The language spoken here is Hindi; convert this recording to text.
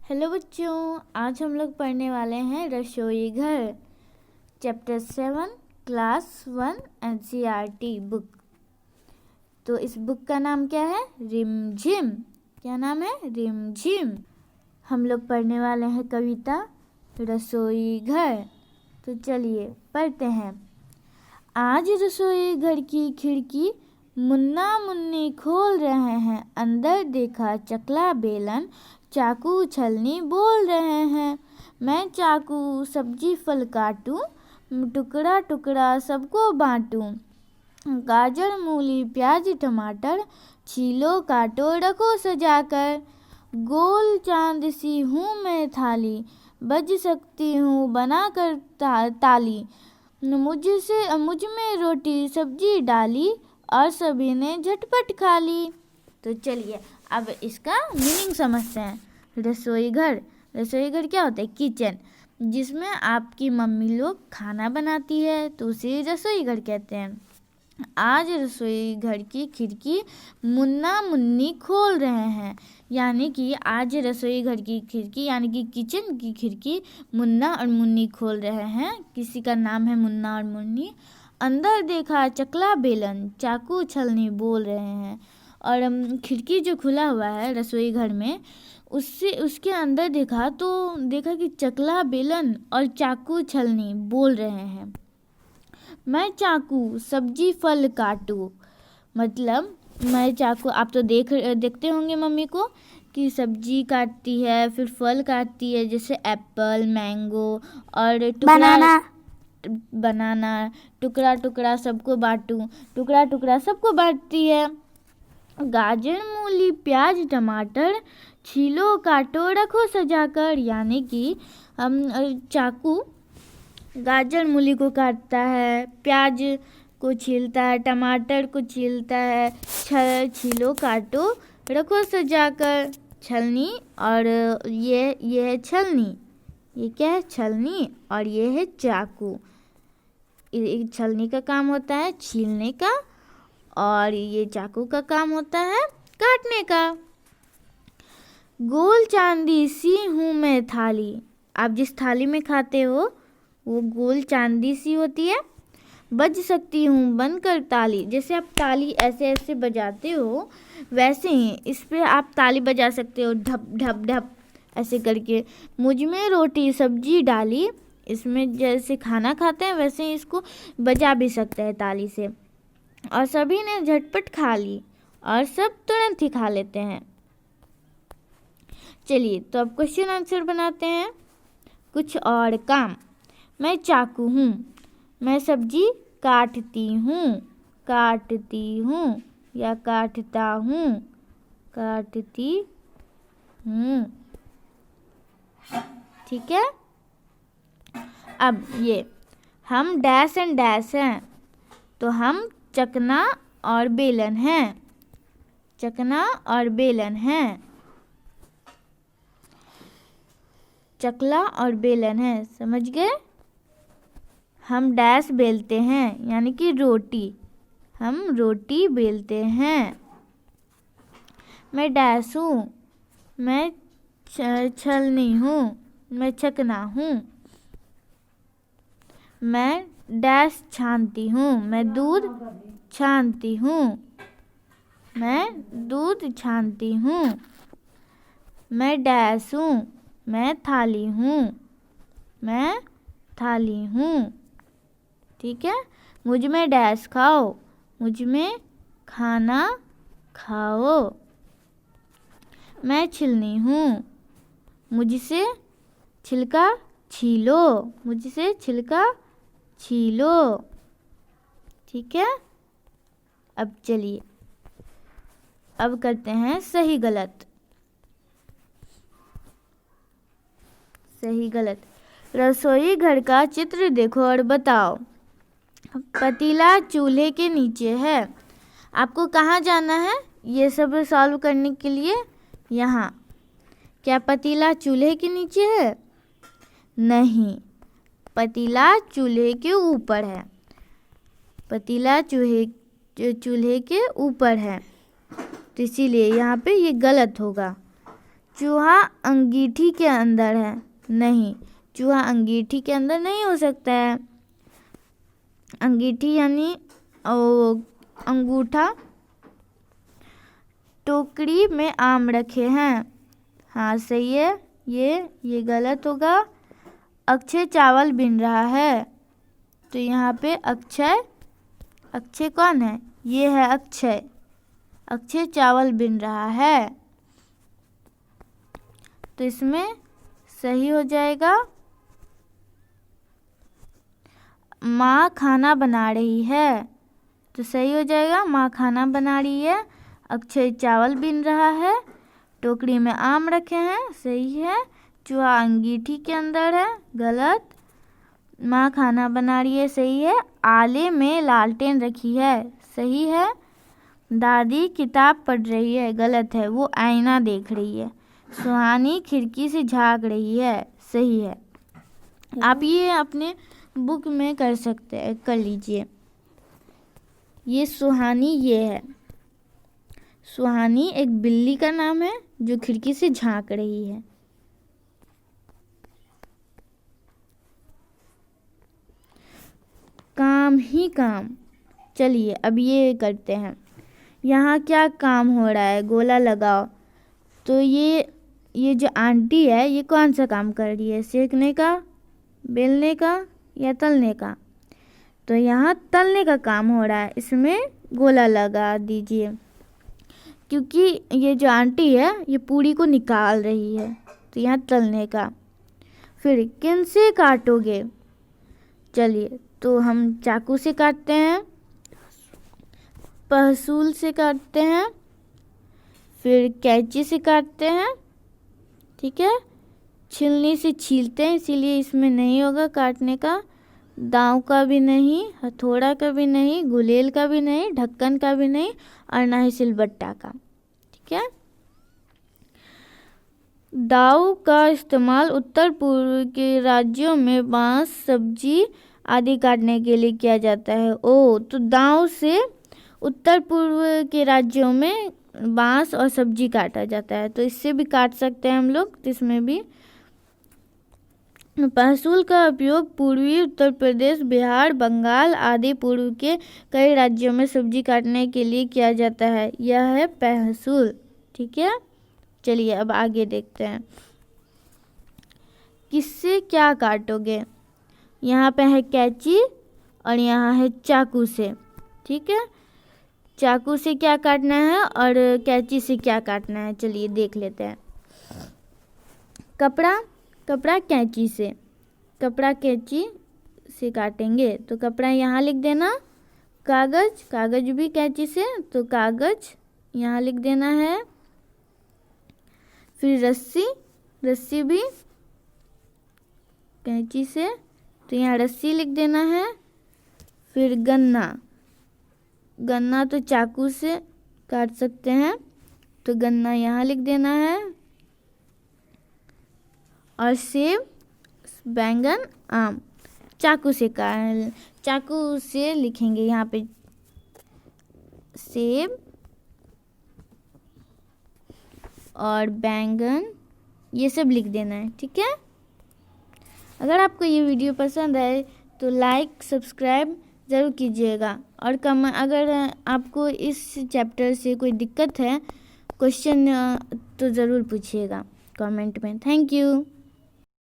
हेलो बच्चों, आज हम लोग पढ़ने वाले हैं रसोई घर चैप्टर 7 क्लास 1 एनसीईआरटी बुक। तो इस बुक का नाम क्या है? रिमझिम। क्या नाम है? रिमझिम। हम लोग पढ़ने वाले हैं कविता रसोई घर। तो चलिए पढ़ते हैं। आज रसोई घर की खिड़की मुन्ना मुन्नी खोल रहे हैं। अंदर देखा चकला बेलन चाकू छलनी बोल रहे हैं। मैं चाकू सब्जी फल काटूं, टुकड़ा टुकड़ा सबको बांटूं। गाजर मूली प्याज टमाटर छीलो काटो रखो सजाकर। गोल चांद सी हूँ मैं थाली, बज सकती हूँ बनाकर ताली। मुझ में रोटी सब्जी डाली और सभी ने झटपट खा ली। तो चलिए अब इसका मीनिंग समझते हैं। रसोई घर क्या होता है? किचन, जिसमें आपकी मम्मी लोग खाना बनाती है तो उसे रसोई घर कहते हैं। आज रसोई घर की खिड़की मुन्ना मुन्नी खोल रहे हैं, यानी कि आज रसोई घर की खिड़की यानी कि किचन की खिड़की मुन्ना और मुन्नी खोल रहे हैं। किसी का नाम है मुन्ना और मुन्नी। अंदर देखा चकला बेलन चाकू छलनी बोल रहे हैं। और खिड़की जो खुला हुआ है रसोई घर में, उसके अंदर देखा कि चकला बेलन और चाकू छलनी बोल रहे हैं। मैं चाकू सब्जी फल काटूं, मतलब मैं चाकू, आप तो देखते होंगे मम्मी को कि सब्जी काटती है, फिर फल काटती है, जैसे एप्पल मैंगो और बनाना टुकड़ा टुकड़ा सबको बांटती है। गाजर मूली प्याज टमाटर छीलो काटो रखो सजाकर, यानी कि चाकू गाजर मूली को काटता है, प्याज को छीलता है, टमाटर को छीलता है, छीलो काटो रखो सजाकर। छलनी और ये है छलनी। ये क्या है? छलनी। और ये है चाकू। छलनी का काम होता है छीलने का और ये चाकू का काम होता है काटने का। गोल चांदी सी हूँ मैं थाली, आप जिस थाली में खाते हो वो गोल चांदी सी होती है। बज सकती हूँ बनकर ताली, जैसे आप ताली ऐसे ऐसे बजाते हो वैसे ही इस पे आप ताली बजा सकते हो, ढप ढप ढप ऐसे करके। मुझ में रोटी सब्जी डाली, इसमें जैसे खाना खाते हैं वैसे ही इसको बजा भी सकते हैं ताली से। और सभी ने झटपट खा ली और सब तुरंत ही खा लेते हैं। चलिए तो अब क्वेश्चन आंसर बनाते हैं। कुछ और काम। मैं चाकू हूँ, मैं सब्जी काटती हूँ या काटता हूँ, काटती हूँ। ठीक है। अब ये हम डैश एंड डैश हैं, तो हम चकना और बेलन हैं। चकला और बेलन है, समझ गए? हम डैश बेलते हैं यानी कि रोटी, हम रोटी बेलते हैं। मैं डैश हूँ, मैं छलनी हूँ, मैं छकना हूँ। मैं डैश छानती हूँ, मैं दूध छानती हूँ, मैं डैश हूँ, मैं थाली हूँ, ठीक है। मुझ में डैश खाओ, मुझ में खाना खाओ। मैं छिलनी हूँ, मुझसे छिलका छीलो, ठीक है। अब चलिए अब करते हैं सही गलत। रसोई घर का चित्र देखो और बताओ। पतीला चूल्हे के नीचे है। आपको कहाँ जाना है ये सब सॉल्व करने के लिए? यहाँ। क्या पतीला चूल्हे के नीचे है? नहीं, पतीला चूल्हे के ऊपर है। पतीला चूल्हे के ऊपर है, तो इसीलिए यहाँ पे ये गलत होगा। चूहा अंगीठी के अंदर है। नहीं, चूहा अंगीठी के अंदर नहीं हो सकता है। अंगीठी यानी अंगूठा। टोकरी में आम रखे हैं। हाँ सही है। ये गलत होगा। अक्षय चावल बीन रहा है। तो यहाँ पे अक्षय कौन है? ये है अक्षय। अक्षय चावल बीन रहा है। तो इसमें सही हो जाएगा माँ खाना बना रही है। तो सही हो जाएगा माँ खाना बना रही है। अक्षय चावल बीन रहा है। टोकरी में आम रखे हैं। सही है। चूहा अंगीठी के अंदर है। गलत। माँ खाना बना रही है। सही है। आले में लालटेन रखी है। सही है। दादी किताब पढ़ रही है। गलत है, वो आईना देख रही है। सुहानी खिड़की से झांक रही है। सही है। आप ये अपने बुक में कर सकते हैं, कर लीजिए। ये सुहानी ये है। सुहानी एक बिल्ली का नाम है जो खिड़की से झांक रही है। काम ही काम। चलिए अब ये करते हैं। यहाँ क्या काम हो रहा है? गोला लगाओ। तो ये जो आंटी है ये कौन सा काम कर रही है? सेकने का, बेलने का या तलने का? तो यहाँ तलने का काम हो रहा है, इसमें गोला लगा दीजिए। क्योंकि ये जो आंटी है ये पूरी को निकाल रही है, तो यहाँ तलने का। फिर किन से काटोगे? चलिए तो हम चाकू से काटते हैं, पहसूल से काटते हैं, फिर कैंची से काटते हैं। ठीक है। छिलनी से छीलते हैं, इसीलिए इसमें नहीं होगा काटने का। दांव का भी नहीं, हथौड़ा का भी नहीं, गुलेल का भी नहीं, ढक्कन का भी नहीं, और ना ही सिलबट्टा का। ठीक है। दाव का इस्तेमाल उत्तर पूर्व के राज्यों में बांस, सब्जी आदि काटने के लिए किया जाता है। तो दाव से उत्तर पूर्व के राज्यों में बांस और सब्जी काटा जाता है, तो इससे भी काट सकते हैं हम लोग। तो इसमें भी पहसूल का उपयोग पूर्वी उत्तर प्रदेश, बिहार, बंगाल आदि पूर्व के कई राज्यों में सब्जी काटने के लिए किया जाता है। यह है पहसूल। ठीक है। चलिए अब आगे देखते हैं। किससे क्या काटोगे? यहाँ पे है कैंची और यहाँ है चाकू से। ठीक है। चाकू से क्या काटना है और कैंची से क्या काटना है, चलिए देख लेते हैं। कपड़ा कैंची से, कपड़ा कैंची से काटेंगे तो कपड़ा यहाँ लिख देना। कागज भी कैंची से, तो कागज यहाँ लिख देना है। फिर रस्सी भी कैंची से, तो यहाँ रस्सी लिख देना है। फिर गन्ना तो चाकू से काट सकते हैं, तो गन्ना यहाँ लिख देना है। और सेब, बैंगन, आम चाकू से लिखेंगे यहाँ पे सेब और बैंगन, ये सब लिख देना है। ठीक है। अगर आपको ये वीडियो पसंद आए तो लाइक सब्सक्राइब ज़रूर कीजिएगा। और अगर आपको इस चैप्टर से कोई दिक्कत है, क्वेश्चन, तो ज़रूर पूछिएगा कमेंट में। Thank you.